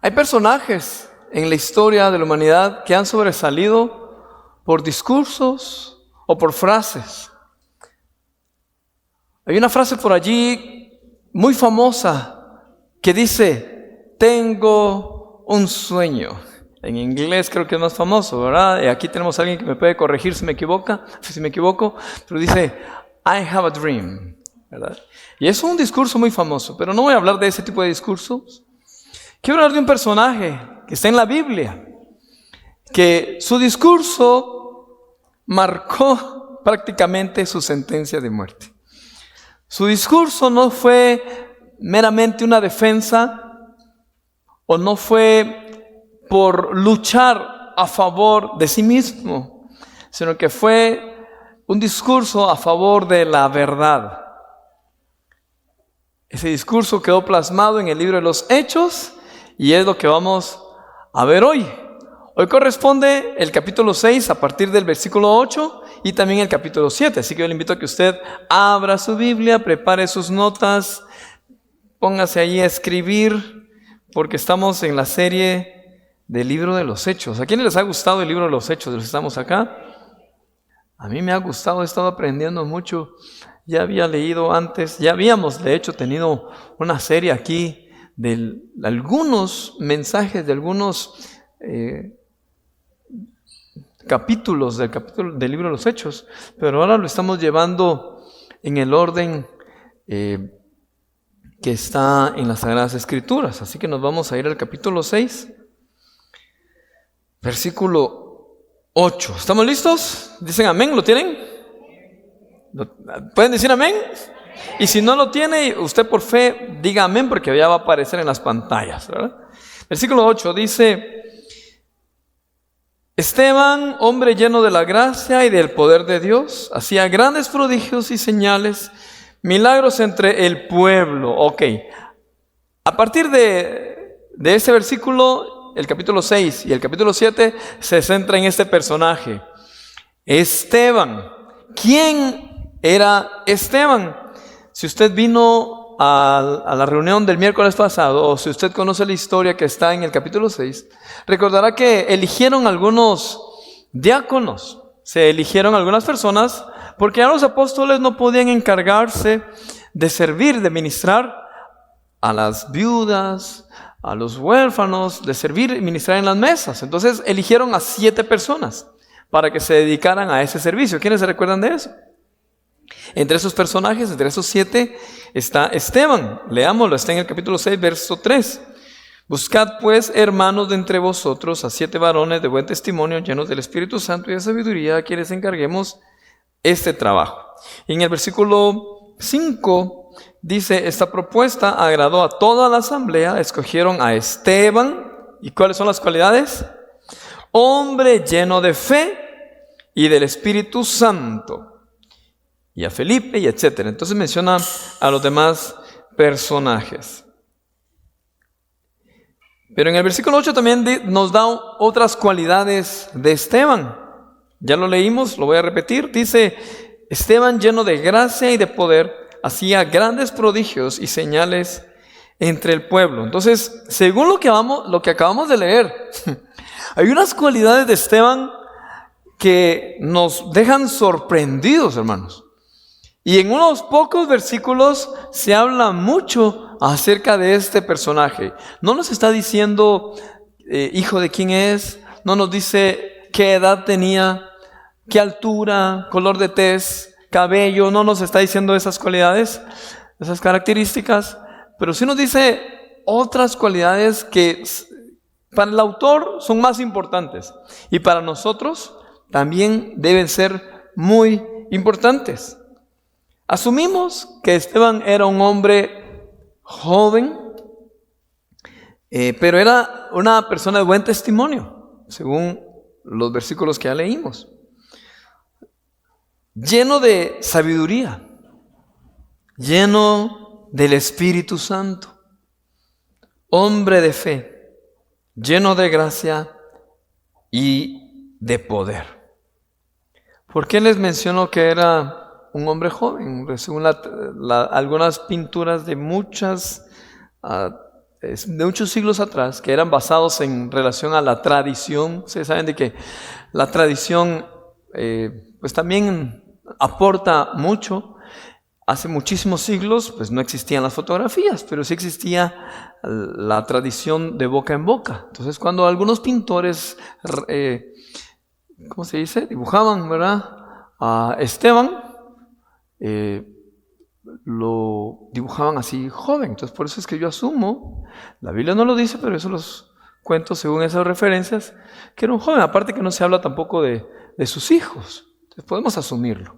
Hay personajes en la historia de la humanidad que han sobresalido por discursos o por frases. Hay una frase por allí muy famosa que dice: tengo un sueño. En inglés creo que es más famoso, ¿verdad? Y aquí tenemos a alguien que me puede corregir si me equivoco, pero dice: I have a dream, ¿verdad? Y es un discurso muy famoso, pero no voy a hablar de ese tipo de discursos. Quiero hablar de un personaje que está en la Biblia, que su discurso marcó prácticamente su sentencia de muerte. Su discurso no fue meramente una defensa, o no fue por luchar a favor de sí mismo, sino que fue un discurso a favor de la verdad. Ese discurso quedó plasmado en el libro de los Hechos y es lo que vamos a ver hoy. Hoy corresponde el capítulo 6 a partir del versículo 8 y también el capítulo 7. Así que yo le invito a que usted abra su Biblia, prepare sus notas, póngase ahí a escribir, porque estamos en la serie del libro de los Hechos. ¿A quiénes les ha gustado el libro de los Hechos de los que estamos acá? A mí me ha gustado, he estado aprendiendo mucho. Ya había leído antes, ya habíamos de hecho tenido una serie aquí de algunos mensajes, de algunos capítulos del libro de los Hechos, pero ahora lo estamos llevando en el orden que está en las Sagradas Escrituras. Así que nos vamos a ir al capítulo 6, versículo 8. ¿Estamos listos? ¿Dicen amén? ¿Lo tienen? ¿Pueden decir amén? Y si no lo tiene, usted por fe diga amén, porque ya va a aparecer en las pantallas, ¿verdad? Versículo 8 dice: Esteban, hombre lleno de la gracia y del poder de Dios, hacía grandes prodigios y señales, milagros entre el pueblo. Ok, a partir de este versículo, el capítulo 6 y el capítulo 7 se centra en este personaje, Esteban. ¿Quién era Esteban? Si usted vino a la reunión del miércoles pasado, o si usted conoce la historia que está en el capítulo 6, recordará que eligieron algunos diáconos, se eligieron algunas personas, porque ya los apóstoles no podían encargarse de servir, de ministrar a las viudas, a los huérfanos, de servir y ministrar en las mesas. Entonces eligieron a 7 personas para que se dedicaran a ese servicio. ¿Quiénes se recuerdan de eso? Entre esos personajes, entre esos 7, está Esteban. Leámoslo, está en el capítulo 6, verso 3. Buscad pues, hermanos, de entre vosotros a 7 varones de buen testimonio, llenos del Espíritu Santo y de sabiduría, a quienes encarguemos este trabajo. Y en el versículo 5 dice: esta propuesta agradó a toda la asamblea, escogieron a Esteban. ¿Y cuáles son las cualidades? Hombre lleno de fe y del Espíritu Santo. Y a Felipe, y etcétera. Entonces menciona a los demás personajes. Pero en el versículo 8 también nos da otras cualidades de Esteban. Ya lo leímos, lo voy a repetir. Dice: Esteban, lleno de gracia y de poder, hacía grandes prodigios y señales entre el pueblo. Entonces, según lo que acabamos de leer, hay unas cualidades de Esteban que nos dejan sorprendidos, hermanos. Y en unos pocos versículos se habla mucho acerca de este personaje. No nos está diciendo hijo de quién es, no nos dice qué edad tenía, qué altura, color de tez, cabello, no nos está diciendo esas cualidades, esas características, pero sí nos dice otras cualidades que para el autor son más importantes y para nosotros también deben ser muy importantes. Asumimos que Esteban era un hombre joven, pero era una persona de buen testimonio, según los versículos que ya leímos. Lleno de sabiduría, lleno del Espíritu Santo, hombre de fe, lleno de gracia y de poder. ¿Por qué les menciono que era un hombre joven? Según algunas pinturas de muchas de muchos siglos atrás, que eran basados en relación a la tradición. Ustedes saben de que la tradición pues también aporta mucho. Hace muchísimos siglos pues no existían las fotografías, pero sí existía la tradición de boca en boca. Entonces cuando algunos pintores, ¿cómo se dice? Dibujaban, ¿verdad?, a Esteban, lo dibujaban así joven. Entonces por eso es que yo asumo, la Biblia no lo dice, pero eso los cuento según esas referencias, que era un joven. Aparte que no se habla tampoco de sus hijos. Entonces podemos asumirlo.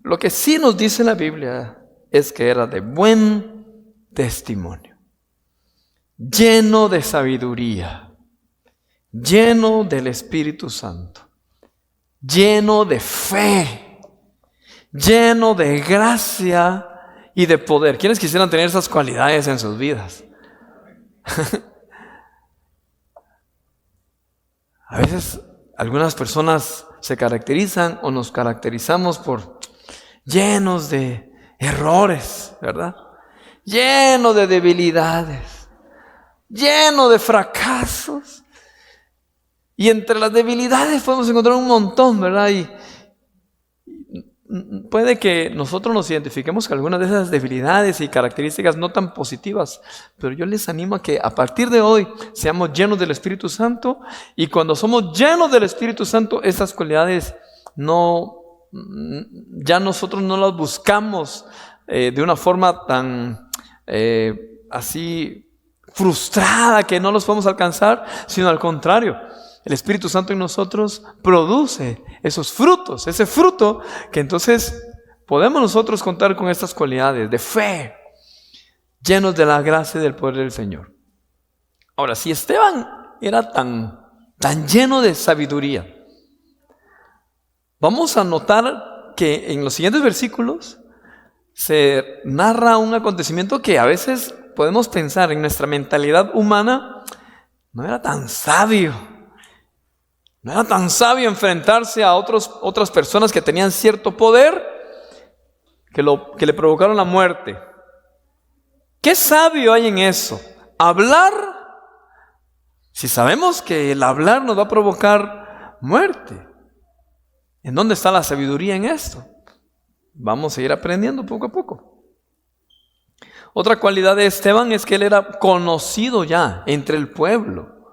Lo que sí nos dice la Biblia es que era de buen testimonio, lleno de sabiduría, lleno del Espíritu Santo, lleno de fe, lleno de gracia y de poder. ¿Quiénes quisieran tener esas cualidades en sus vidas? A veces algunas personas se caracterizan o nos caracterizamos por llenos de errores, ¿verdad? Lleno de debilidades, lleno de fracasos. Y entre las debilidades podemos encontrar un montón, ¿verdad? Y puede que nosotros nos identifiquemos con algunas de esas debilidades y características no tan positivas, pero yo les animo a que a partir de hoy seamos llenos del Espíritu Santo, y cuando somos llenos del Espíritu Santo, esas cualidades ya nosotros no las buscamos de una forma tan así frustrada que no los podemos alcanzar, sino al contrario. El Espíritu Santo en nosotros produce esos frutos, ese fruto que entonces podemos nosotros contar con estas cualidades de fe, llenos de la gracia y del poder del Señor. Ahora, si Esteban era tan lleno de sabiduría, vamos a notar que en los siguientes versículos se narra un acontecimiento que a veces podemos pensar en nuestra mentalidad humana, no era tan sabio. No era tan sabio enfrentarse a otras personas que tenían cierto poder que le provocaron la muerte. ¿Qué sabio hay en eso? Hablar. Si sabemos que el hablar nos va a provocar muerte, ¿en dónde está la sabiduría en esto? Vamos a ir aprendiendo poco a poco. Otra cualidad de Esteban es que él era conocido ya entre el pueblo,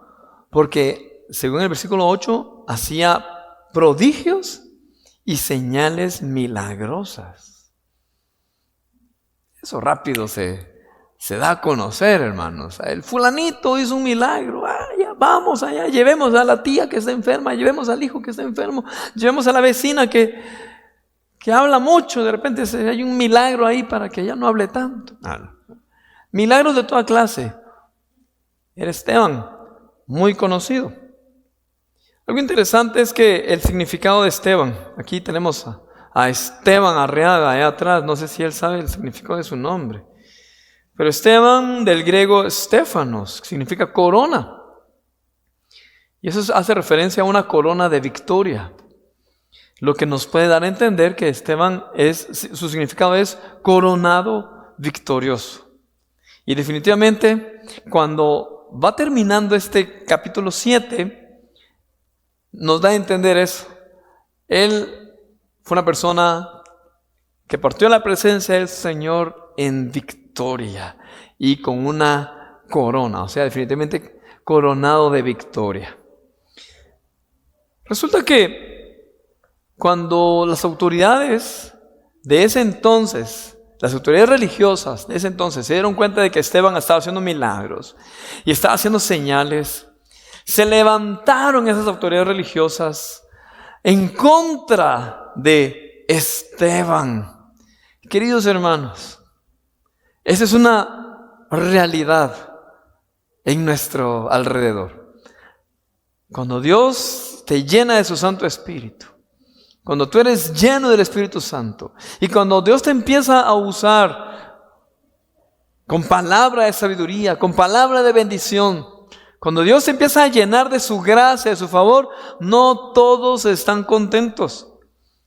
porque según el versículo 8, hacía prodigios y señales milagrosas. Eso rápido se da a conocer, hermanos. El fulanito hizo un milagro. Ya vamos allá, llevemos a la tía que está enferma, llevemos al hijo que está enfermo, llevemos a la vecina que habla mucho. De repente hay un milagro ahí para que ella no hable tanto. Milagros de toda clase. Era Esteban, muy conocido. Algo interesante es que el significado de Esteban, aquí tenemos a Esteban Arriaga allá atrás, no sé si él sabe el significado de su nombre, pero Esteban del griego Stefanos significa corona, y eso hace referencia a una corona de victoria, lo que nos puede dar a entender que Esteban su significado es coronado victorioso. Y definitivamente cuando va terminando este capítulo 7, nos da a entender eso. Él fue una persona que partió a la presencia del Señor en victoria y con una corona, o sea, definitivamente coronado de victoria. Resulta que cuando las autoridades de ese entonces, las autoridades religiosas de ese entonces se dieron cuenta de que Esteban estaba haciendo milagros y estaba haciendo señales, se levantaron esas autoridades religiosas en contra de Esteban. Queridos hermanos, esa es una realidad en nuestro alrededor. Cuando Dios te llena de su Santo Espíritu, cuando tú eres lleno del Espíritu Santo y cuando Dios te empieza a usar con palabra de sabiduría, con palabra de bendición, cuando Dios te empieza a llenar de su gracia, de su favor, no todos están contentos.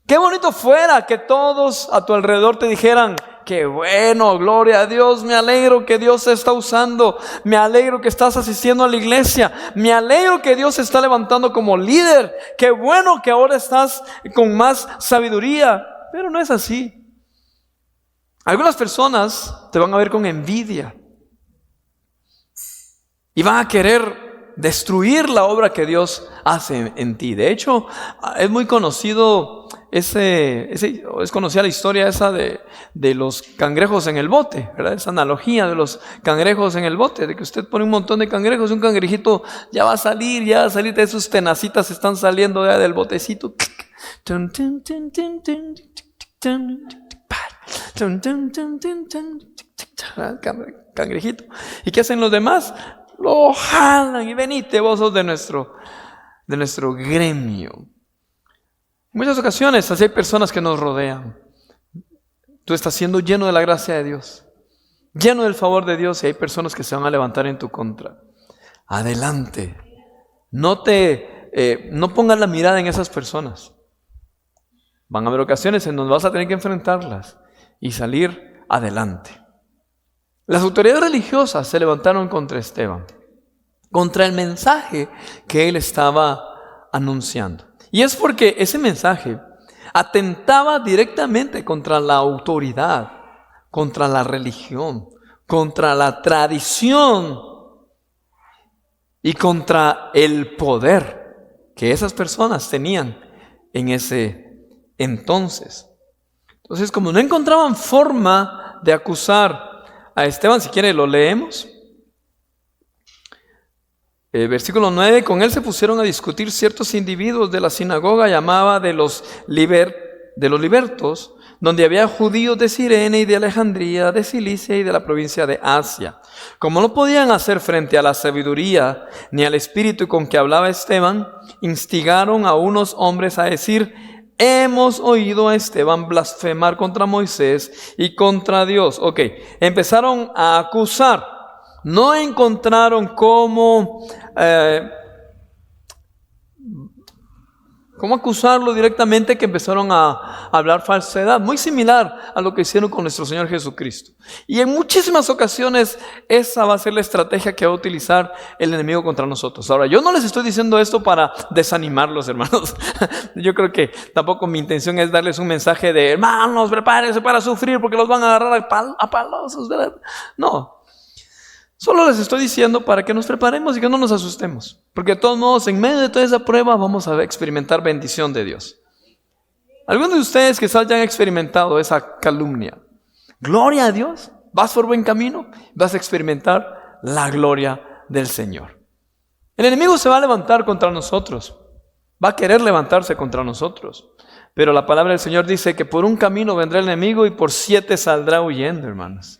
Qué bonito fuera que todos a tu alrededor te dijeran, qué bueno, gloria a Dios, me alegro que Dios se está usando, me alegro que estás asistiendo a la iglesia, me alegro que Dios se está levantando como líder, qué bueno que ahora estás con más sabiduría. Pero no es así. Algunas personas te van a ver con envidia y van a querer destruir la obra que Dios hace en ti. De hecho, es muy conocido es conocida la historia esa de los cangrejos en el bote, ¿verdad? Esa analogía de los cangrejos en el bote, de que usted pone un montón de cangrejos y un cangrejito ya va a salir de sus tenacitas, están saliendo ya del botecito. Cangrejito. ¿Y qué hacen los demás? Lo jalan y venite, vos sos de nuestro gremio. En muchas ocasiones así hay personas que nos rodean. Tú estás siendo lleno de la gracia de Dios, lleno del favor de Dios, y hay personas que se van a levantar en tu contra. Adelante. No pongas la mirada en esas personas. Van a haber ocasiones en donde vas a tener que enfrentarlas y salir adelante. Las autoridades religiosas se levantaron contra Esteban, contra el mensaje que él estaba anunciando. Y es porque ese mensaje atentaba directamente contra la autoridad, contra la religión, contra la tradición y contra el poder que esas personas tenían en ese entonces. Entonces, como no encontraban forma de acusar a Esteban, si quiere lo leemos. Versículo 9, con él se pusieron a discutir ciertos individuos de la sinagoga llamada de los libertos, donde había judíos de Cirene y de Alejandría, de Cilicia y de la provincia de Asia. Como no podían hacer frente a la sabiduría ni al espíritu con que hablaba Esteban, instigaron a unos hombres a decir: hemos oído a Esteban blasfemar contra Moisés y contra Dios. Ok, empezaron a acusar. No encontraron cómo acusarlo directamente, que empezaron a hablar falsedad, muy similar a lo que hicieron con nuestro Señor Jesucristo. Y en muchísimas ocasiones esa va a ser la estrategia que va a utilizar el enemigo contra nosotros. Ahora, yo no les estoy diciendo esto para desanimarlos, hermanos. Yo creo que tampoco mi intención es darles un mensaje de: hermanos, prepárense para sufrir porque los van a agarrar a palazos, ¿verdad? No. Solo les estoy diciendo para que nos preparemos y que no nos asustemos. Porque de todos modos, en medio de toda esa prueba, vamos a experimentar bendición de Dios. Algunos de ustedes quizás ya han experimentado esa calumnia. Gloria a Dios, vas por buen camino, vas a experimentar la gloria del Señor. El enemigo se va a levantar contra nosotros. Va a querer levantarse contra nosotros. Pero la palabra del Señor dice que por un camino vendrá el enemigo y por 7 saldrá huyendo, hermanos.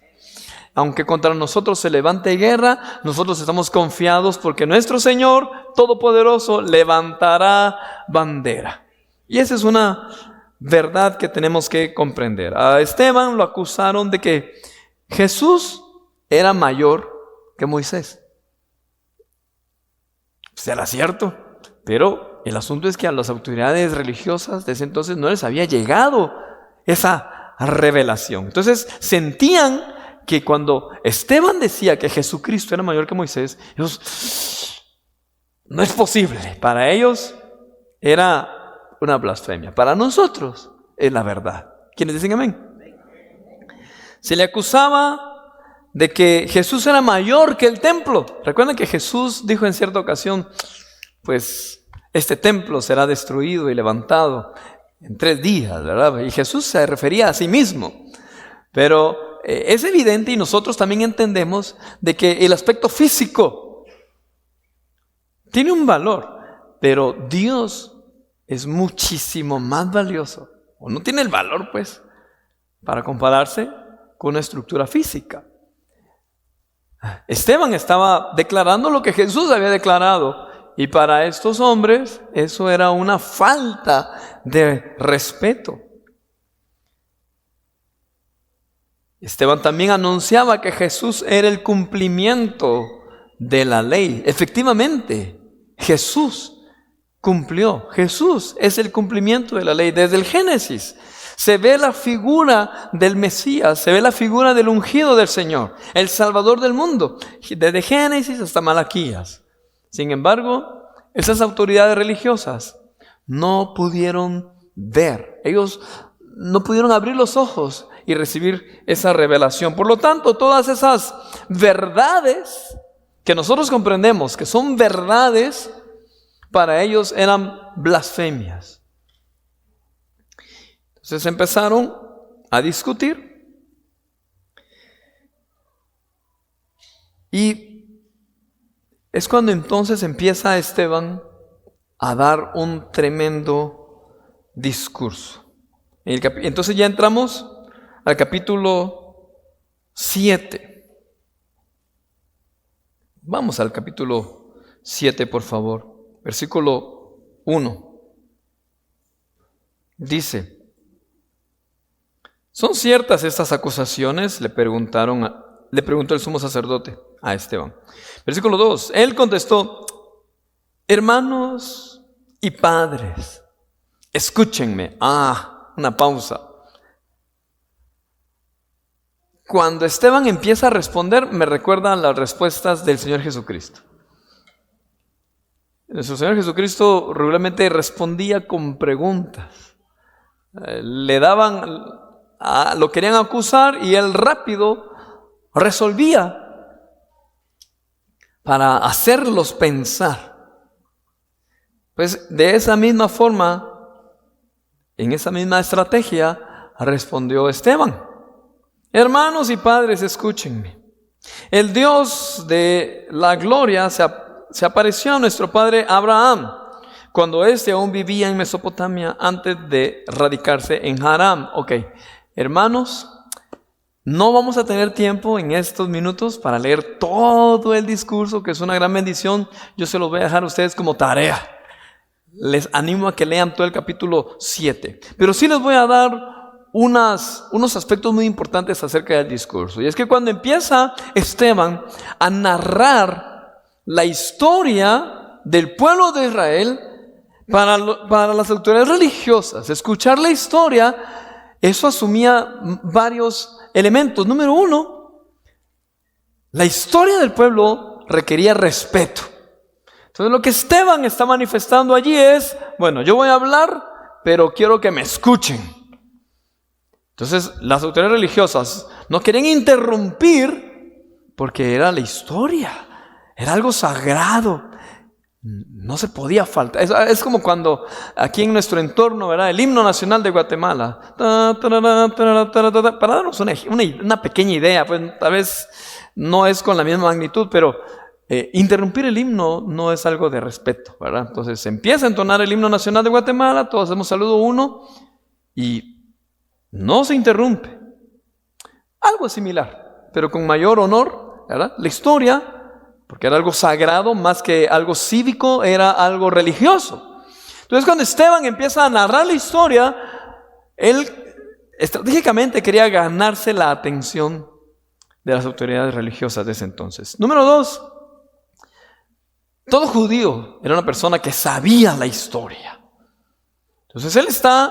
Aunque contra nosotros se levante guerra, nosotros estamos confiados porque nuestro Señor Todopoderoso levantará bandera. Y esa es una verdad que tenemos que comprender. A Esteban lo acusaron de que Jesús era mayor que Moisés. Será cierto, pero el asunto es que a las autoridades religiosas de ese entonces no les había llegado esa revelación. Entonces sentían que cuando Esteban decía que Jesucristo era mayor que Moisés, ellos, no es posible. Para ellos era una blasfemia. Para nosotros es la verdad. ¿Quiénes dicen amén? Se le acusaba de que Jesús era mayor que el templo. Recuerden que Jesús dijo en cierta ocasión: pues este templo será destruido y levantado en 3 días, ¿verdad? Y Jesús se refería a sí mismo. Pero es evidente, y nosotros también entendemos, de que el aspecto físico tiene un valor, pero Dios es muchísimo más valioso, o no tiene el valor, pues, para compararse con una estructura física. Esteban estaba declarando lo que Jesús había declarado, y para estos hombres eso era una falta de respeto. Esteban también anunciaba que Jesús era el cumplimiento de la ley. Efectivamente, Jesús cumplió. Jesús es el cumplimiento de la ley. Desde el Génesis Se ve la figura del Mesías, se ve la figura del ungido del Señor, el Salvador del mundo, desde Génesis hasta Malaquías. Sin embargo, esas autoridades religiosas no pudieron ver, ellos no pudieron abrir los ojos y recibir esa revelación. Por lo tanto, todas esas verdades que nosotros comprendemos que son verdades, para ellos eran blasfemias. Entonces empezaron a discutir y es cuando entonces empieza Esteban a dar un tremendo discurso. Entonces ya entramos al capítulo 7. Vamos al capítulo 7, por favor. Versículo 1. Dice: ¿son ciertas estas acusaciones? Le preguntó el sumo sacerdote a Esteban. Versículo 2. Él contestó: hermanos y padres, escúchenme. Una pausa. Cuando Esteban empieza a responder, me recuerdan las respuestas del Señor Jesucristo. Nuestro Señor Jesucristo regularmente respondía con preguntas. Le daban, lo querían acusar y él rápido resolvía para hacerlos pensar. Pues de esa misma forma, en esa misma estrategia, respondió Esteban: hermanos y padres, escúchenme. El Dios de la gloria se apareció a nuestro padre Abraham cuando éste aún vivía en Mesopotamia antes de radicarse en Harán. Ok, hermanos, no vamos a tener tiempo en estos minutos para leer todo el discurso, que es una gran bendición. Yo se los voy a dejar a ustedes como tarea. Les animo a que lean todo el capítulo 7. Pero sí les voy a dar unos aspectos muy importantes acerca del discurso. Y es que cuando empieza Esteban a narrar la historia del pueblo de Israel para las autoridades religiosas, escuchar la historia, eso asumía varios elementos. Número 1, la historia del pueblo requería respeto. Entonces lo que Esteban está manifestando allí es: bueno, yo voy a hablar, pero quiero que me escuchen. Entonces las autoridades religiosas no querían interrumpir porque era la historia. Era algo sagrado, no se podía faltar. Es como cuando aquí en nuestro entorno, ¿verdad?, el himno nacional de Guatemala, para darnos una pequeña idea, pues tal vez no es con la misma magnitud, pero interrumpir el himno no es algo de respeto, ¿verdad? Entonces empieza a entonar el himno nacional de Guatemala, todos hacemos saludo 1 y no se interrumpe. Algo similar, pero con mayor honor, ¿verdad? La historia, porque era algo sagrado, más que algo cívico, era algo religioso. Entonces cuando Esteban empieza a narrar la historia, él estratégicamente quería ganarse la atención de las autoridades religiosas de ese entonces. Número 2, todo judío era una persona que sabía la historia. Entonces él está,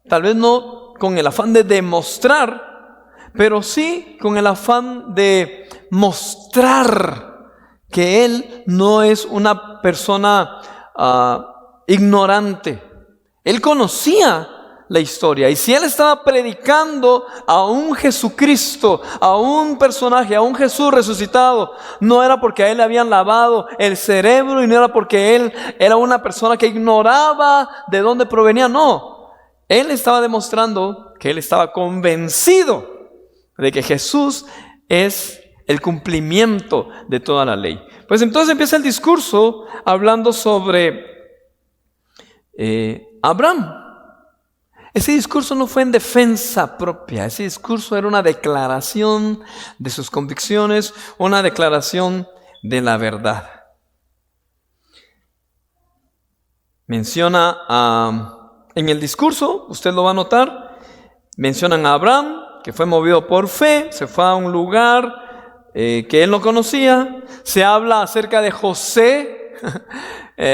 tal vez no con el afán de demostrar, pero sí con el afán de mostrar que él no es una persona ignorante. Él conocía la historia, y si él estaba predicando a un Jesucristo, a un personaje, a un Jesús resucitado, no era porque a él le habían lavado el cerebro y no era porque él era una persona que ignoraba de dónde provenía. No, él estaba demostrando que él estaba convencido de que Jesús es el cumplimiento de toda la ley. Pues entonces empieza el discurso hablando sobre Abraham. Ese discurso no fue en defensa propia, ese discurso era una declaración de sus convicciones, una declaración de la verdad. Menciona en el discurso, usted lo va a notar, mencionan a Abraham, que fue movido por fe, se fue a un lugar que él no conocía. Se habla acerca de José,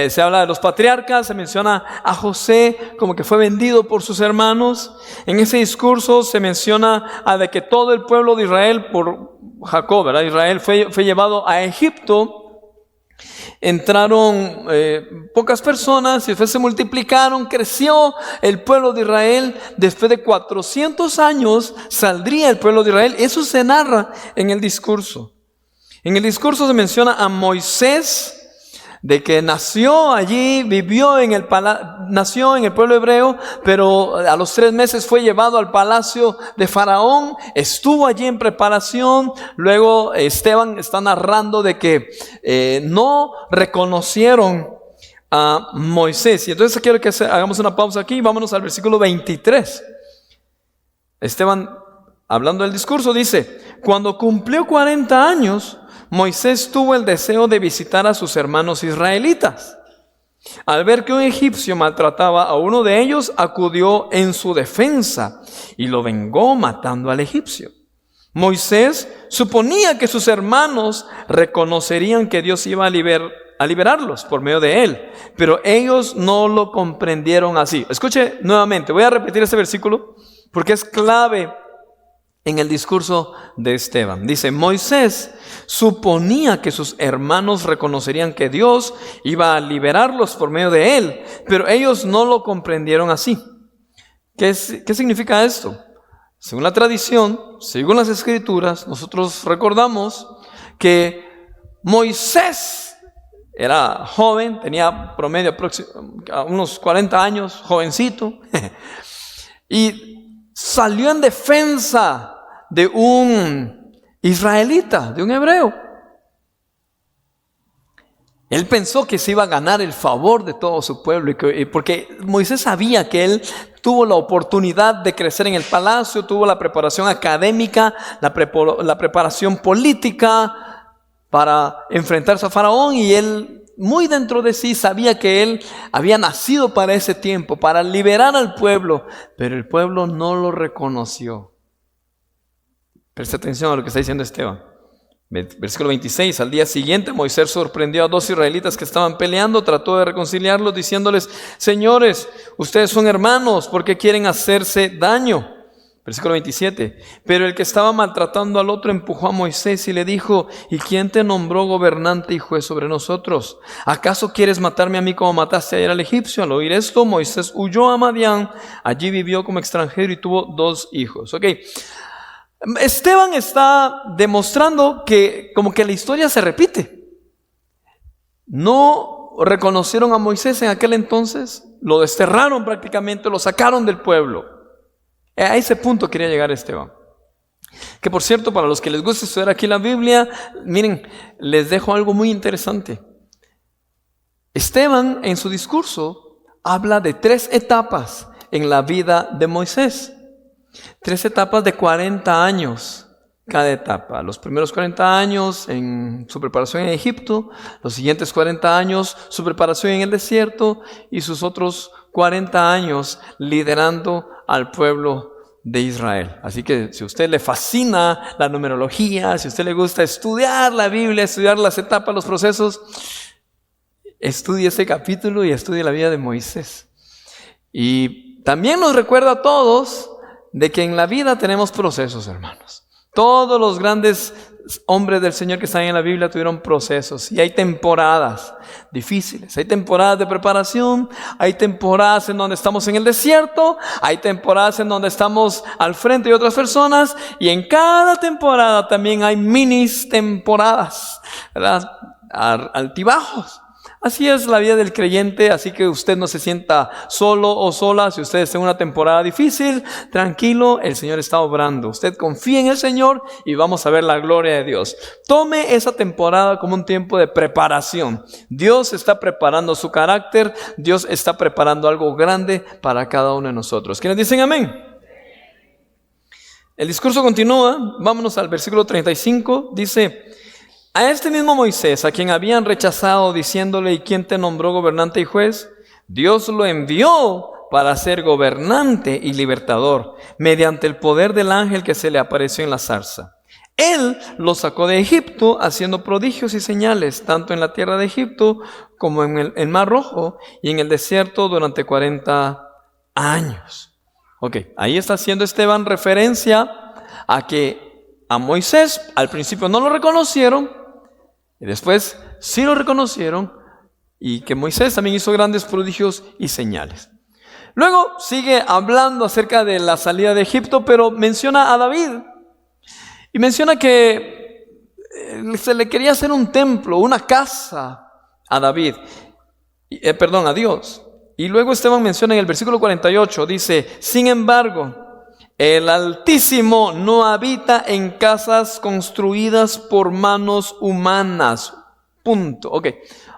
Se habla de los patriarcas, se menciona a José como que fue vendido por sus hermanos. En ese discurso se menciona a de que todo el pueblo de Israel, por Jacob, ¿verdad? Israel fue llevado a Egipto. Entraron pocas personas y después se multiplicaron, creció el pueblo de Israel. Después de 400 años saldría el pueblo de Israel. Eso se narra en el discurso. En el discurso se menciona a Moisés, de que nació allí, vivió nació en el pueblo hebreo, pero a los 3 meses fue llevado al palacio de Faraón, estuvo allí en preparación. Luego Esteban está narrando de que no reconocieron a Moisés. Y entonces quiero que hagamos una pausa aquí, vámonos al versículo 23. Esteban, hablando del discurso, dice: cuando cumplió 40 años, Moisés tuvo el deseo de visitar a sus hermanos israelitas. Al ver que un egipcio maltrataba a uno de ellos, acudió en su defensa y lo vengó matando al egipcio. Moisés suponía que sus hermanos reconocerían que Dios iba a liberarlos por medio de él, pero ellos no lo comprendieron así. Escuche nuevamente, voy a repetir este versículo porque es clave en el discurso de Esteban. Dice: Moisés suponía que sus hermanos reconocerían que Dios iba a liberarlos por medio de él, pero ellos no lo comprendieron así. ¿Qué significa esto? Según la tradición, según las escrituras, nosotros recordamos que Moisés era joven, tenía promedio unos 40 años, jovencito, y salió en defensa de un israelita, de un hebreo. Él pensó que se iba a ganar el favor de todo su pueblo, porque Moisés sabía que él tuvo la oportunidad de crecer en el palacio, tuvo la preparación académica, la preparación política para enfrentarse a Faraón, y él muy dentro de sí sabía que él había nacido para ese tiempo, para liberar al pueblo, pero el pueblo no lo reconoció. Presta atención a lo que está diciendo Esteban. Versículo 26. Al día siguiente Moisés sorprendió a 2 israelitas que estaban peleando, trató de reconciliarlos diciéndoles: señores, ustedes son hermanos, ¿por qué quieren hacerse daño? Versículo 27. Pero el que estaba maltratando al otro empujó a Moisés y le dijo: ¿y quién te nombró gobernante y juez sobre nosotros? ¿Acaso quieres matarme a mí como mataste ayer al egipcio? Al oír esto, Moisés huyó a Madián. Allí vivió como extranjero y tuvo 2 hijos. Esteban está demostrando que como que la historia se repite. No reconocieron a Moisés en aquel entonces, lo desterraron prácticamente, lo sacaron del pueblo. A ese punto quería llegar Esteban. Que por cierto, para los que les gusta estudiar aquí la Biblia, miren, les dejo algo muy interesante. Esteban en su discurso habla de 3 etapas en la vida de Moisés. 3 etapas de 40 años cada etapa. Los primeros 40 años en su preparación en Egipto, los siguientes 40 años su preparación en el desierto y sus otros 40 años liderando al pueblo de Israel. Así que si a usted le fascina la numerología, si a usted le gusta estudiar la Biblia, estudiar las etapas, los procesos, estudie este capítulo y estudie la vida de Moisés. Y también nos recuerda a todos de que en la vida tenemos procesos, hermanos. Todos los grandes hombres del Señor que están en la Biblia tuvieron procesos, y hay temporadas difíciles, hay temporadas de preparación, hay temporadas en donde estamos en el desierto, hay temporadas en donde estamos al frente de otras personas, y en cada temporada también hay minis temporadas, ¿verdad? Altibajos. Así es la vida del creyente, así que usted no se sienta solo o sola. Si usted está en una temporada difícil, tranquilo, el Señor está obrando. Usted confía en el Señor y vamos a ver la gloria de Dios. Tome esa temporada como un tiempo de preparación. Dios está preparando su carácter, Dios está preparando algo grande para cada uno de nosotros. ¿Quiénes dicen amén? El discurso continúa, vámonos al versículo 35, dice: a este mismo Moisés, a quien habían rechazado diciéndole: ¿y quién te nombró gobernante y juez? Dios lo envió para ser gobernante y libertador, mediante el poder del ángel que se le apareció en la zarza. Él los sacó de Egipto haciendo prodigios y señales, tanto en la tierra de Egipto como en el Mar Rojo y en el desierto durante 40 años. Ok, ahí está haciendo Esteban referencia a que a Moisés al principio no lo reconocieron y después sí lo reconocieron, y que Moisés también hizo grandes prodigios y señales. Luego sigue hablando acerca de la salida de Egipto, pero menciona a David. Y menciona que se le quería hacer un templo, una casa a David, a Dios. Y luego Esteban menciona en el versículo 48, dice: sin embargo, el Altísimo no habita en casas construidas por manos humanas. Punto. Ok,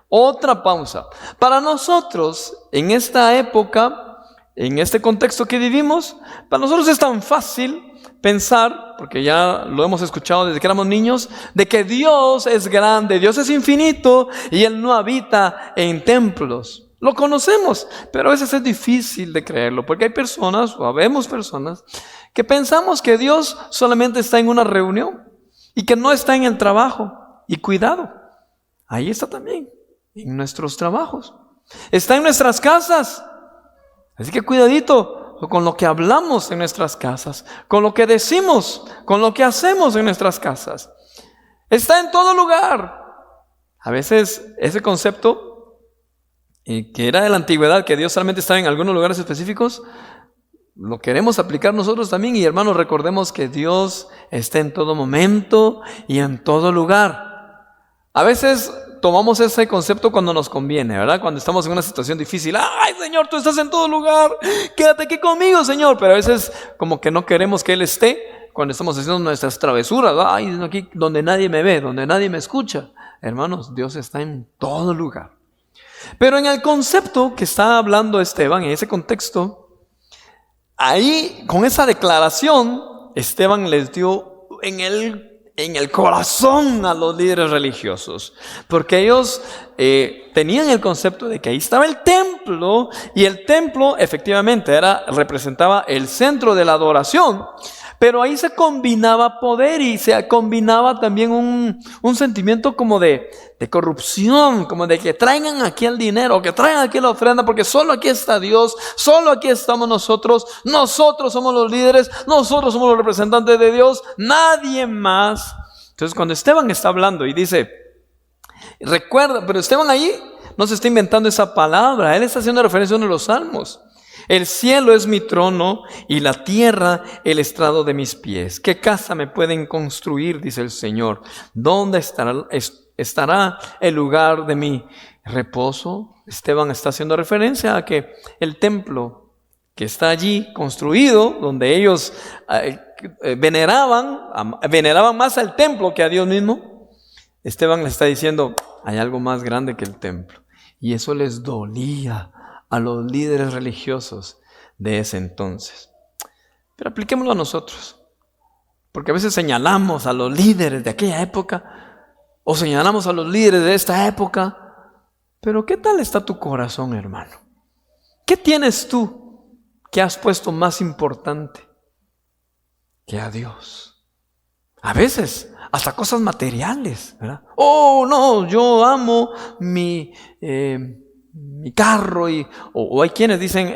otra pausa. Para nosotros, en esta época, en este contexto que vivimos, para nosotros es tan fácil pensar, porque ya lo hemos escuchado desde que éramos niños, de que Dios es grande, Dios es infinito y Él no habita en templos. Lo conocemos, pero a veces es difícil de creerlo, porque hay personas, o habemos personas, que pensamos que Dios solamente está en una reunión y que no está en el trabajo. Y cuidado, ahí está también, en nuestros trabajos. Está en nuestras casas. Así que cuidadito con lo que hablamos en nuestras casas, con lo que decimos, con lo que hacemos en nuestras casas. Está en todo lugar. A veces ese concepto que era de la antigüedad, que Dios solamente estaba en algunos lugares específicos, lo queremos aplicar nosotros también. Y hermanos, recordemos que Dios está en todo momento y en todo lugar. A veces tomamos ese concepto cuando nos conviene, ¿verdad? Cuando estamos en una situación difícil. ¡Ay, Señor, tú estás en todo lugar! Quédate aquí conmigo, Señor. Pero a veces como que no queremos que Él esté cuando estamos haciendo nuestras travesuras. ¡Ay, aquí donde nadie me ve, donde nadie me escucha! Hermanos, Dios está en todo lugar. Pero en el concepto que está hablando Esteban, en ese contexto, ahí con esa declaración, Esteban les dio en el corazón a los líderes religiosos, porque ellos tenían el concepto de que ahí estaba el templo, y el templo efectivamente representaba el centro de la adoración, pero ahí se combinaba poder y se combinaba también un sentimiento como de corrupción, como de que traigan aquí el dinero, que traigan aquí la ofrenda, porque solo aquí está Dios, solo aquí estamos nosotros somos los líderes, nosotros somos los representantes de Dios, nadie más. Entonces cuando Esteban está hablando y dice, recuerda, pero Esteban ahí no se está inventando esa palabra, él está haciendo referencia a uno de los salmos. El cielo es mi trono y la tierra el estrado de mis pies. ¿Qué casa me pueden construir? Dice el Señor. ¿Dónde estará el lugar de mi reposo? Esteban está haciendo referencia a que el templo que está allí construido, donde ellos veneraban más al templo que a Dios mismo, Esteban le está diciendo, hay algo más grande que el templo. Y eso les dolía a los líderes religiosos de ese entonces. Pero apliquémoslo a nosotros, porque a veces señalamos a los líderes de aquella época o señalamos a los líderes de esta época, pero ¿qué tal está tu corazón, hermano? ¿Qué tienes tú que has puesto más importante que a Dios? A veces hasta cosas materiales, ¿verdad? Oh, no, yo amo mi carro, o hay quienes dicen,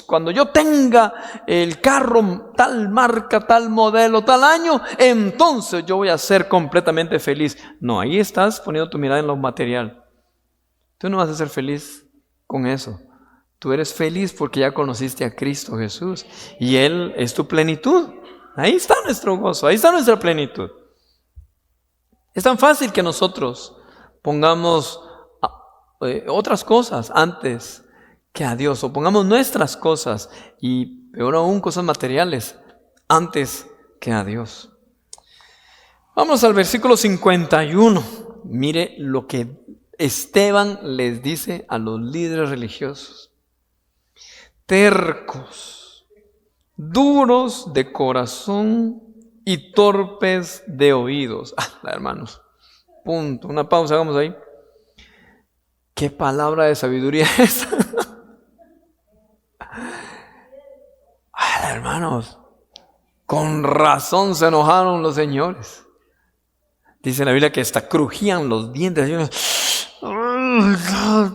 cuando yo tenga el carro tal marca, tal modelo, tal año, entonces yo voy a ser completamente feliz. No, ahí estás poniendo tu mirada en lo material. Tú no vas a ser feliz con eso. Tú eres feliz porque ya conociste a Cristo Jesús y Él es tu plenitud. Ahí está nuestro gozo, ahí está nuestra plenitud. Es tan fácil que nosotros pongamos otras cosas antes que a Dios, o pongamos nuestras cosas, y peor aún cosas materiales, antes que a Dios. Vamos al versículo 51. Mire lo que Esteban les dice a los líderes religiosos: tercos, duros de corazón y torpes de oídos. Hermanos, punto, una pausa, hagamos ahí. ¿Qué palabra de sabiduría es? Hermanos, con razón se enojaron los señores. Dice la Biblia que hasta crujían los dientes.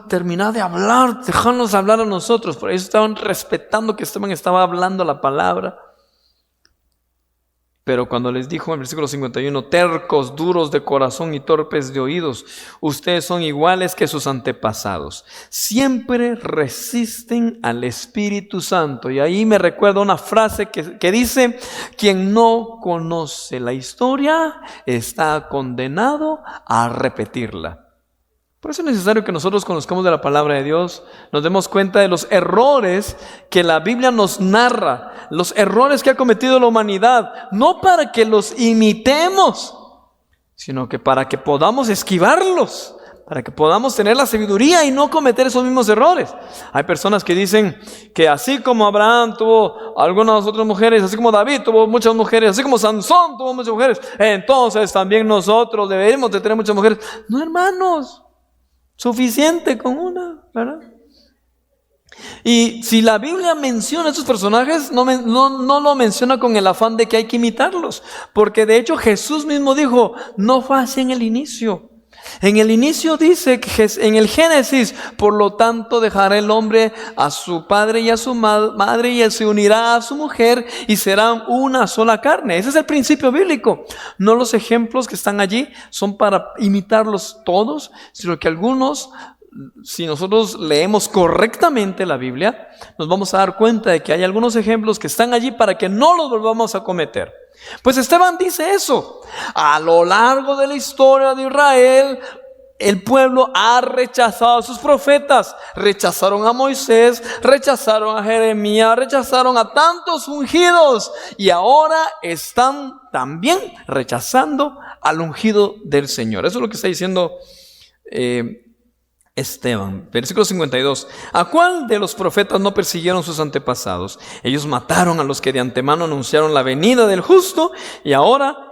Terminad de hablar, dejadnos hablar a nosotros. Por eso estaban respetando que Esteban estaba hablando la palabra. Pero cuando les dijo en el versículo 51, tercos, duros de corazón y torpes de oídos, ustedes son iguales que sus antepasados. Siempre resisten al Espíritu Santo. Y ahí me recuerda una frase que dice, quien no conoce la historia está condenado a repetirla. Por eso es necesario que nosotros conozcamos de la palabra de Dios, nos demos cuenta de los errores que la Biblia nos narra, los errores que ha cometido la humanidad, no para que los imitemos, sino que para que podamos esquivarlos, para que podamos tener la sabiduría y no cometer esos mismos errores. Hay personas que dicen que así como Abraham tuvo algunas otras mujeres, así como David tuvo muchas mujeres, así como Sansón tuvo muchas mujeres, entonces también nosotros deberíamos de tener muchas mujeres. No, hermanos. Suficiente con una, ¿verdad? Y si la Biblia menciona a estos personajes, no lo menciona con el afán de que hay que imitarlos. Porque de hecho Jesús mismo dijo, no fue así en el inicio. En el inicio dice, en el Génesis, por lo tanto dejará el hombre a su padre y a su madre y él se unirá a su mujer y serán una sola carne. Ese es el principio bíblico. No los ejemplos que están allí son para imitarlos todos, sino que algunos, si nosotros leemos correctamente la Biblia, nos vamos a dar cuenta de que hay algunos ejemplos que están allí para que no los volvamos a cometer. Pues Esteban dice eso. A lo largo de la historia de Israel, el pueblo ha rechazado a sus profetas. Rechazaron a Moisés, rechazaron a Jeremías, rechazaron a tantos ungidos. Y ahora están también rechazando al ungido del Señor. Eso es lo que está diciendo Esteban, versículo 52. ¿A cuál de los profetas no persiguieron sus antepasados? Ellos mataron a los que de antemano anunciaron la venida del justo, y ahora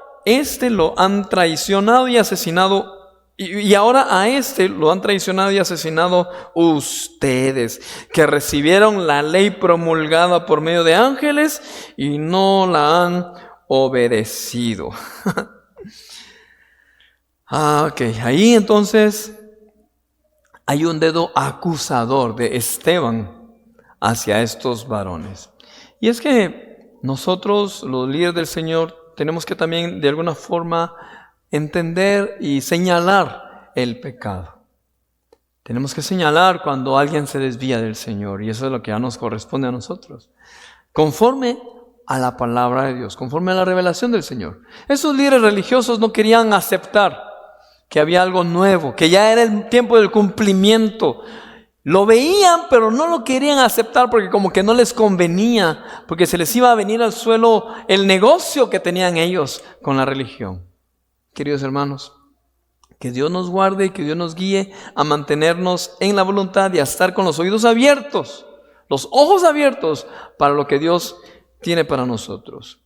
lo han traicionado y asesinado. Y ahora a lo han traicionado y asesinado ustedes, que recibieron la ley promulgada por medio de ángeles y no la han obedecido. Ok, ahí entonces hay un dedo acusador de Esteban hacia estos varones. Y es que nosotros, los líderes del Señor, tenemos que también de alguna forma entender y señalar el pecado. Tenemos que señalar cuando alguien se desvía del Señor, y eso es lo que ya nos corresponde a nosotros, conforme a la palabra de Dios, conforme a la revelación del Señor. Esos líderes religiosos no querían aceptar que había algo nuevo, que ya era el tiempo del cumplimiento. Lo veían, pero no lo querían aceptar porque como que no les convenía, porque se les iba a venir al suelo el negocio que tenían ellos con la religión. Queridos hermanos, que Dios nos guarde y que Dios nos guíe a mantenernos en la voluntad y a estar con los oídos abiertos, los ojos abiertos para lo que Dios tiene para nosotros.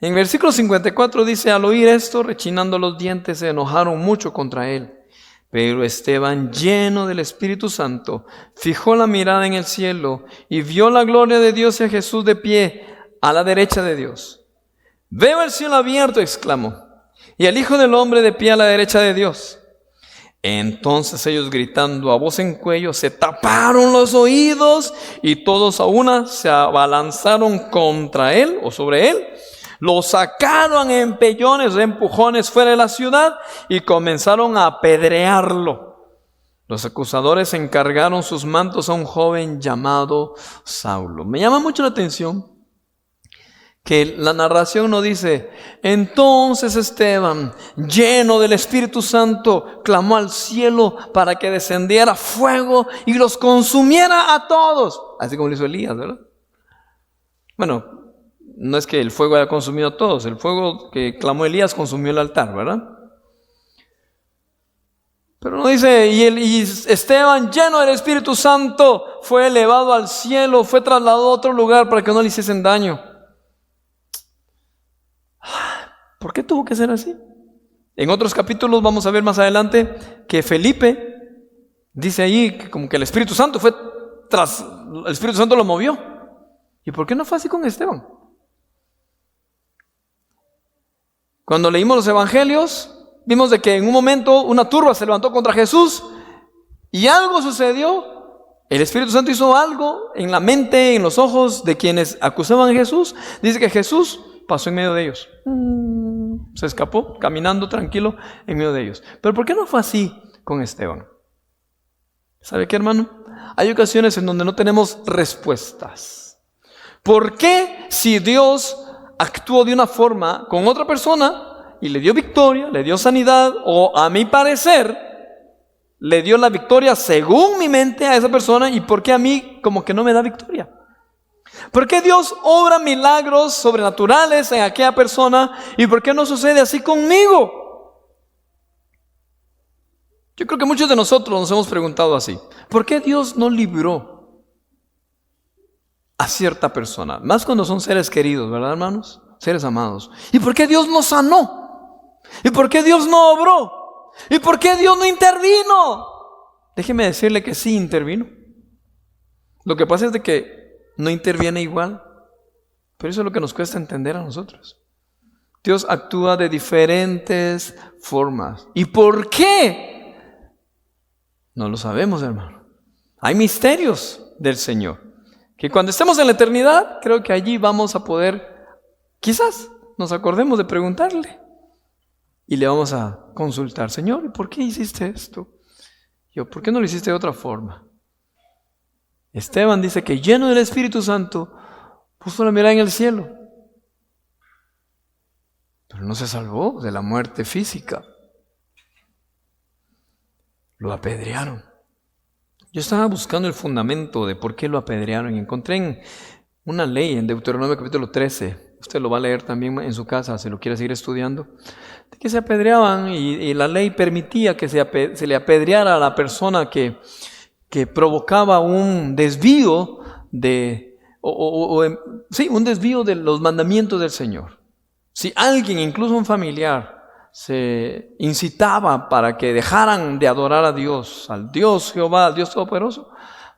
En versículo 54 dice, al oír esto, rechinando los dientes, se enojaron mucho contra él. Pero Esteban, lleno del Espíritu Santo, fijó la mirada en el cielo y vio la gloria de Dios y a Jesús de pie a la derecha de Dios. Veo el cielo abierto, exclamó, y al Hijo del Hombre de pie a la derecha de Dios. Entonces ellos, gritando a voz en cuello, se taparon los oídos y todos a una se abalanzaron contra él o sobre él. Lo sacaron en pellones, empujones fuera de la ciudad y comenzaron a apedrearlo. Los acusadores encargaron sus mantos a un joven llamado Saulo. Me llama mucho la atención que la narración no dice, entonces Esteban, lleno del Espíritu Santo, clamó al cielo para que descendiera fuego y los consumiera a todos. Así como lo hizo Elías, ¿verdad? Bueno, no es que el fuego haya consumido a todos, el fuego que clamó Elías consumió el altar, ¿verdad? Pero no dice, y Esteban, lleno del Espíritu Santo, fue elevado al cielo, fue trasladado a otro lugar para que no le hiciesen daño. ¿Por qué tuvo que ser así? En otros capítulos vamos a ver más adelante que Felipe dice ahí que como que el Espíritu Santo el Espíritu Santo lo movió. ¿Y por qué no fue así con Esteban? Cuando leímos los evangelios, Vimos de que en un momento una turba se levantó contra Jesús y algo sucedió. El Espíritu Santo hizo algo en la mente, en los ojos de quienes acusaban a Jesús. Dice que Jesús pasó en medio de ellos. Se escapó caminando tranquilo en medio de ellos. Pero ¿por qué no fue así con Esteban? ¿Sabe qué, hermano? Hay ocasiones en donde no tenemos respuestas. ¿Por qué si Dios actuó de una forma con otra persona y le dio victoria, le dio sanidad, o a mi parecer le dio la victoria según mi mente a esa persona, y por qué a mí como que no me da victoria? ¿Por qué Dios obra milagros sobrenaturales en aquella persona y por qué no sucede así conmigo? Yo creo que muchos de nosotros nos hemos preguntado así: ¿por qué Dios no libró a cierta persona? Más cuando son seres queridos, ¿verdad, hermanos? Seres amados. ¿Y por qué Dios no sanó? ¿Y por qué Dios no obró? ¿Y por qué Dios no intervino? Déjeme decirle que sí intervino. Lo que pasa es de que no interviene igual. Pero eso es lo que nos cuesta entender a nosotros. Dios actúa de diferentes formas. ¿Y por qué? No lo sabemos, hermano. Hay misterios del Señor que cuando estemos en la eternidad, creo que allí vamos a poder, quizás nos acordemos de preguntarle y le vamos a consultar: Señor, ¿y por qué hiciste esto? Yo, ¿por qué no lo hiciste de otra forma? Esteban dice que lleno del Espíritu Santo puso la mirada en el cielo, pero no se salvó de la muerte física. Lo apedrearon. Yo estaba buscando el fundamento de por qué lo apedrearon y encontré en una ley en Deuteronomio capítulo 13. Usted lo va a leer también en su casa si lo quiere seguir estudiando. De que se apedreaban y la ley permitía que se le apedreara a la persona que provocaba un desvío un desvío de los mandamientos del Señor. Si alguien, incluso un familiar, se incitaba para que dejaran de adorar a Dios, al Dios Jehová, al Dios Todopoderoso,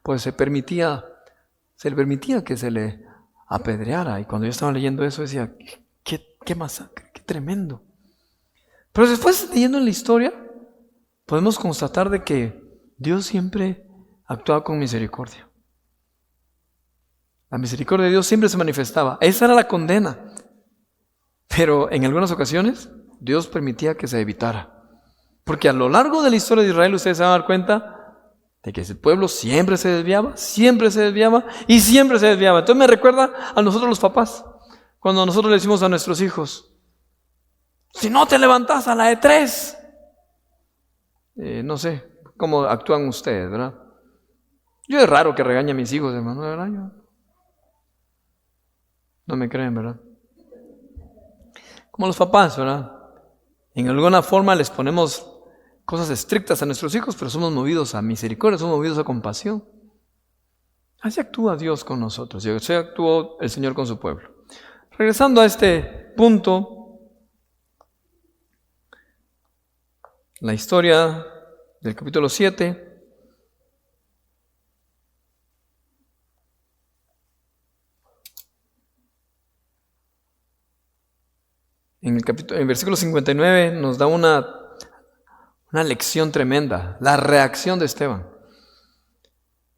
pues se le permitía que se le apedreara. Y cuando yo estaba leyendo eso decía: qué masacre, qué tremendo. Pero después, leyendo en la historia, podemos constatar de que Dios siempre actuaba con misericordia. La misericordia de Dios siempre se manifestaba. Esa era la condena. Pero en algunas ocasiones Dios permitía que se evitara. Porque a lo largo de la historia de Israel ustedes se van a dar cuenta de que ese pueblo siempre se desviaba y siempre se desviaba. Entonces me recuerda a nosotros los papás, cuando nosotros le decimos a nuestros hijos: si no te levantas a la de 3, no sé cómo actúan ustedes, ¿verdad? Yo es raro que regañe a mis hijos, hermano, ¿verdad? No me creen, ¿verdad? Como los papás, ¿verdad? En alguna forma les ponemos cosas estrictas a nuestros hijos, pero somos movidos a misericordia, somos movidos a compasión. Así actúa Dios con nosotros, y así actuó el Señor con su pueblo. Regresando a este punto, la historia del capítulo 7. En el versículo 59 nos da una lección tremenda, la reacción de Esteban.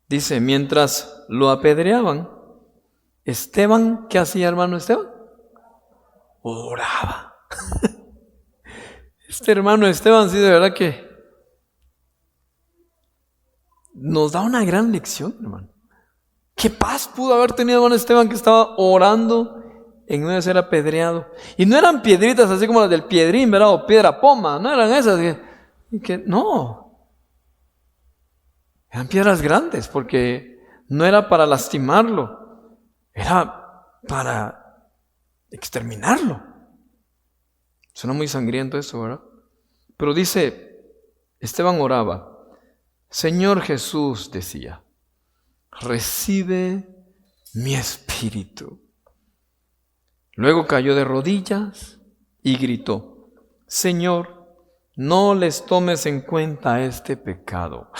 Dice: mientras lo apedreaban, Esteban, ¿qué hacía, hermano Esteban? Oraba. Este hermano Esteban, sí, de verdad que nos da una gran lección, hermano. ¿Qué paz pudo haber tenido hermano Esteban, que estaba orando en medio de ser apedreado? Y no eran piedritas así como las del Piedrín, ¿verdad? O piedra poma, no eran esas. No. Eran piedras grandes, porque no era para lastimarlo, era para exterminarlo. Suena muy sangriento eso, ¿verdad? Pero dice, Esteban oraba: Señor Jesús, decía, recibe mi espíritu. Luego cayó de rodillas y gritó: Señor, no les tomes en cuenta este pecado.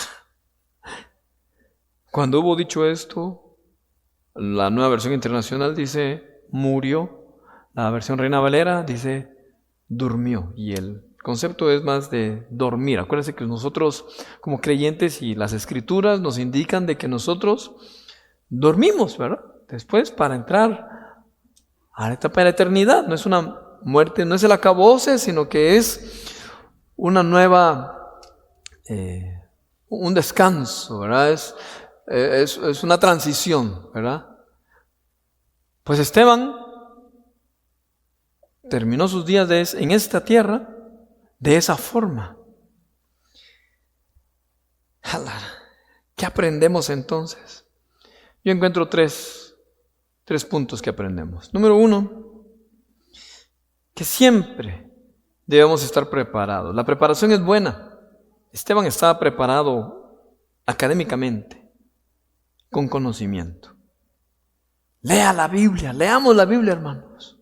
Cuando hubo dicho esto, la Nueva Versión Internacional dice: murió. La versión Reina Valera dice: durmió. Y el concepto es más de dormir. Acuérdense que nosotros como creyentes y las escrituras nos indican de que nosotros dormimos, ¿verdad? Después para entrar a la etapa de la eternidad. No es una muerte, no es el acabose, sino que es una nueva, un descanso, ¿verdad? Es una transición, ¿verdad? Pues Esteban terminó sus días en esta tierra de esa forma. ¿Qué aprendemos entonces? Yo encuentro tres puntos que aprendemos. Número 1, que siempre debemos estar preparados. La preparación es buena. Esteban estaba preparado académicamente, con conocimiento. Lea la Biblia, leamos la Biblia, hermanos.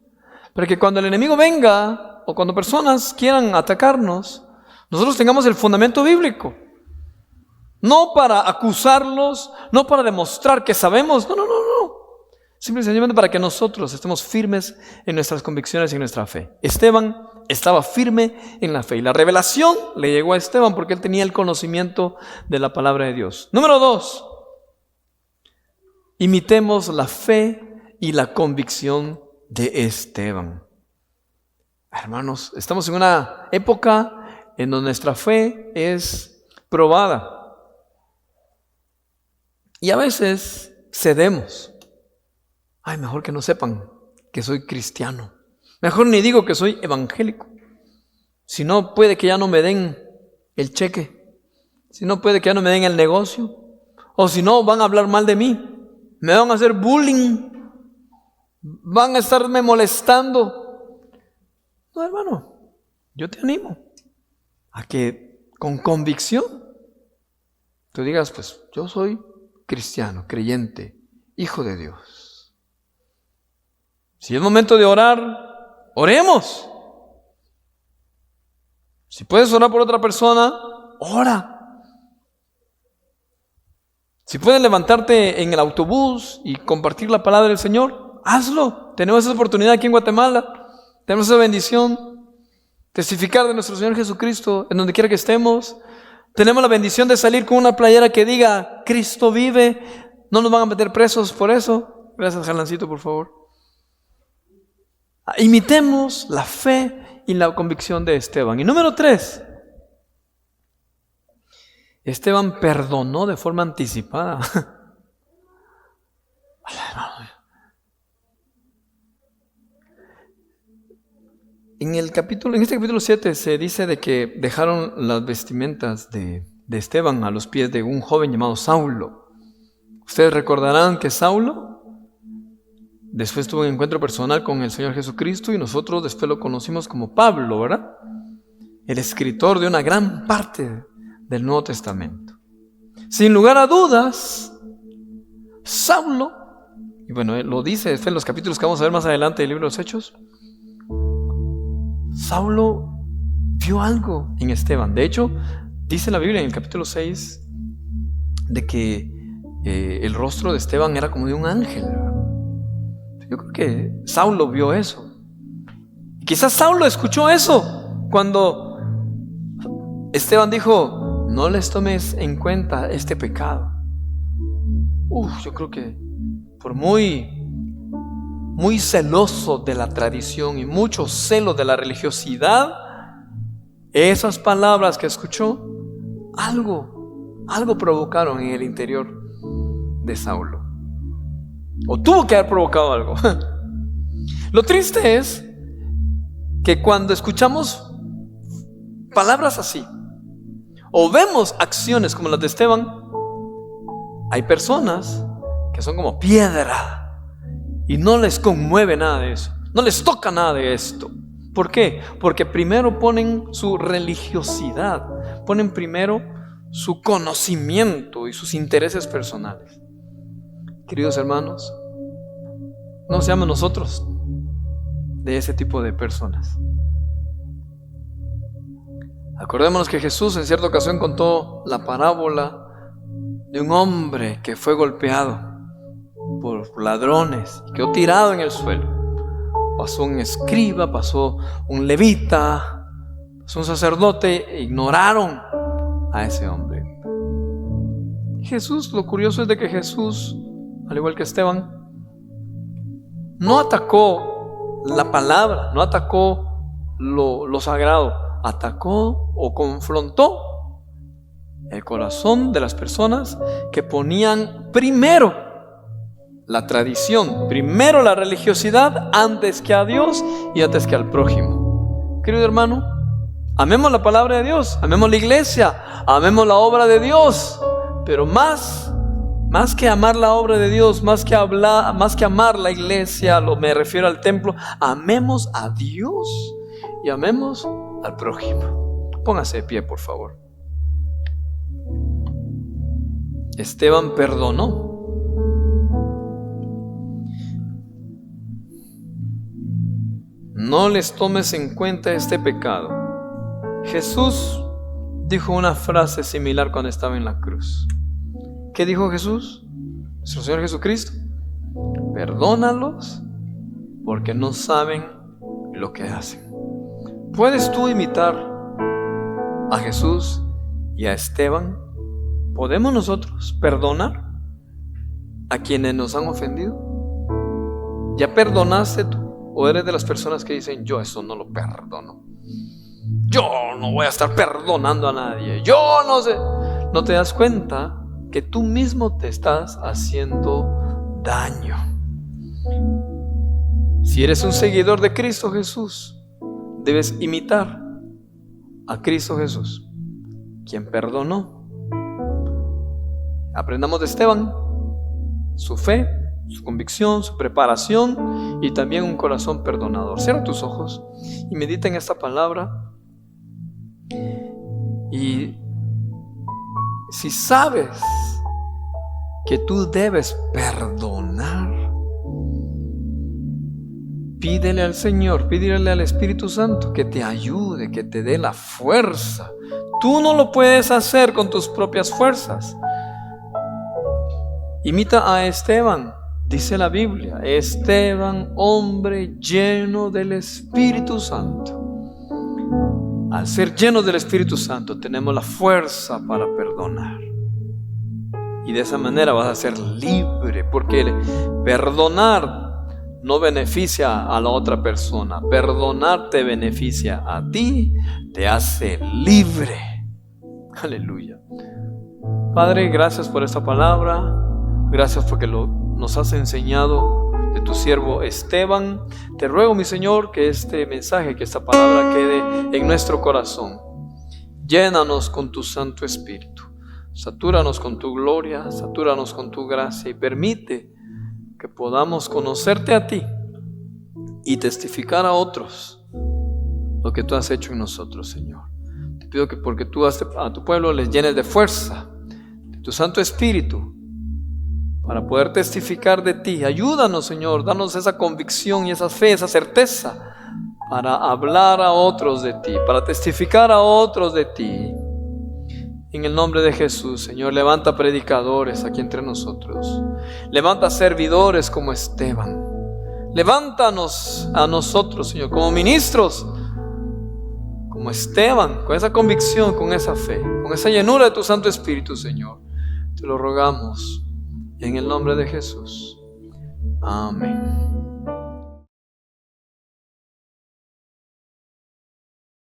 Para que cuando el enemigo venga, o cuando personas quieran atacarnos, nosotros tengamos el fundamento bíblico. No para acusarlos, no para demostrar que sabemos, no. Simple y sencillamente para que nosotros estemos firmes en nuestras convicciones y en nuestra fe. Esteban estaba firme en la fe. Y la revelación le llegó a Esteban porque él tenía el conocimiento de la palabra de Dios. Número 2. Imitemos la fe y la convicción de Esteban. Hermanos, estamos en una época en donde nuestra fe es probada. Y a veces cedemos. Ay, mejor que no sepan que soy cristiano. Mejor ni digo que soy evangélico. Si no, puede que ya no me den el cheque. Si no, puede que ya no me den el negocio. O si no, van a hablar mal de mí. Me van a hacer bullying. Van a estarme molestando. No, hermano, yo te animo a que con convicción tú digas, pues yo soy cristiano, creyente, hijo de Dios. Si es momento de orar, oremos. Si puedes orar por otra persona, ora. Si puedes levantarte en el autobús y compartir la palabra del Señor, hazlo. Tenemos esa oportunidad aquí en Guatemala. Tenemos esa bendición. Testificar de nuestro Señor Jesucristo en donde quiera que estemos. Tenemos la bendición de salir con una playera que diga Cristo vive. No nos van a meter presos por eso. Gracias, Jalancito, por favor. Imitemos la fe y la convicción de Esteban. Y número 3. Esteban perdonó de forma anticipada. En este capítulo 7 se dice de que dejaron las vestimentas de Esteban a los pies de un joven llamado Saulo. Ustedes recordarán que Saulo después tuvo un encuentro personal con el Señor Jesucristo y nosotros después lo conocimos como Pablo, ¿verdad? El escritor de una gran parte del Nuevo Testamento. Sin lugar a dudas, Saulo, y bueno, lo dice después en los capítulos que vamos a ver más adelante del libro de los Hechos, Saulo vio algo en Esteban. De hecho, dice la Biblia en el capítulo 6 de que el rostro de Esteban era como de un ángel. Yo creo que Saulo vio eso. Y quizás Saulo escuchó eso cuando Esteban dijo: no les tomes en cuenta este pecado. Yo creo que por muy celoso de la tradición y mucho celo de la religiosidad, esas palabras que escuchó, algo provocaron en el interior de Saulo. O tuvo que haber provocado algo. Lo triste es que cuando escuchamos palabras así, o vemos acciones como las de Esteban, hay personas que son como piedra y no les conmueve nada de eso, no les toca nada de esto. ¿Por qué? Porque primero ponen su religiosidad, ponen primero su conocimiento y sus intereses personales. Queridos hermanos, no seamos nosotros de ese tipo de personas. Acordémonos que Jesús en cierta ocasión contó la parábola de un hombre que fue golpeado por ladrones y quedó tirado en el suelo. Pasó un escriba, pasó un levita, Es un sacerdote, ignoraron a ese hombre. Jesús, lo curioso es de que Jesús, al igual que Esteban, no atacó la palabra, no atacó lo sagrado, atacó o confrontó el corazón de las personas que ponían primero la tradición, primero la religiosidad antes que a Dios y antes que al prójimo. Querido hermano, amemos la palabra de Dios, amemos la iglesia, amemos la obra de Dios, pero más que amar la obra de Dios, más que amar la iglesia, me refiero al templo, amemos a Dios y amemos al prójimo. Póngase de pie, por favor. Esteban perdonó. No les tomes en cuenta este pecado. Jesús dijo una frase similar cuando estaba en la cruz. ¿Qué dijo Jesús? Nuestro Señor Jesucristo: perdónalos porque no saben lo que hacen. ¿Puedes tú imitar a Jesús y a Esteban? ¿Podemos nosotros perdonar a quienes nos han ofendido? ¿Ya perdonaste tú? ¿O eres de las personas que dicen: yo eso no lo perdono, yo no voy a estar perdonando a nadie, yo no sé? ¿No te das cuenta que tú mismo te estás haciendo daño? Si eres un seguidor de Cristo Jesús, debes imitar a Cristo Jesús, quien perdonó. Aprendamos de Esteban, su fe, su convicción, su preparación y también un corazón perdonador. Cierra tus ojos y medita en esta palabra. Y si sabes que tú debes perdonar, pídele al Señor, pídele al Espíritu Santo que te ayude, que te dé la fuerza. Tú no lo puedes hacer con tus propias fuerzas. Imita a Esteban, dice la Biblia: Esteban, hombre lleno del Espíritu Santo. Al ser llenos del Espíritu Santo, tenemos la fuerza para perdonar. Y de esa manera vas a ser libre, porque perdonar no beneficia a la otra persona. Perdonar te beneficia a ti, te hace libre. Aleluya. Padre, gracias por esta palabra. Gracias porque nos has enseñado de tu siervo Esteban. Te ruego, mi Señor, que este mensaje, que esta palabra quede en nuestro corazón. Llénanos con tu Santo Espíritu. Satúranos con tu gloria, satúranos con tu gracia y permite que podamos conocerte a ti y testificar a otros lo que tú has hecho en nosotros, Señor. Te pido que porque tú a tu pueblo les llenes de fuerza, de tu Santo Espíritu, para poder testificar de ti. Ayúdanos, Señor, danos esa convicción y esa fe, esa certeza para hablar a otros de ti, para testificar a otros de ti. En el nombre de Jesús, Señor, levanta predicadores aquí entre nosotros. Levanta servidores como Esteban. Levántanos a nosotros, Señor, como ministros, como Esteban, con esa convicción, con esa fe, con esa llenura de tu Santo Espíritu, Señor. Te lo rogamos en el nombre de Jesús. Amén.